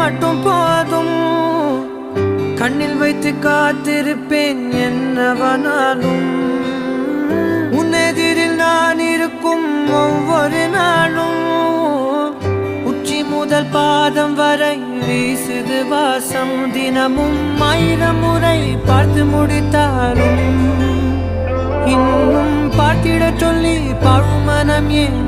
மட்டும் போதும். கண்ணில் வைத்து காத்திருப்பேன் என்னவனாலும். உன்னெதிரில் நான் இருக்கும் ஒவ்வொரு நாளும். உச்சி முதல் பாதம் வரை வீசுது வாசம். தினமும் 1000 முறை பார்த்து முடித்தாலும் இன்னும் பார்த்திட சொல்லி பழுமனம் ஏன்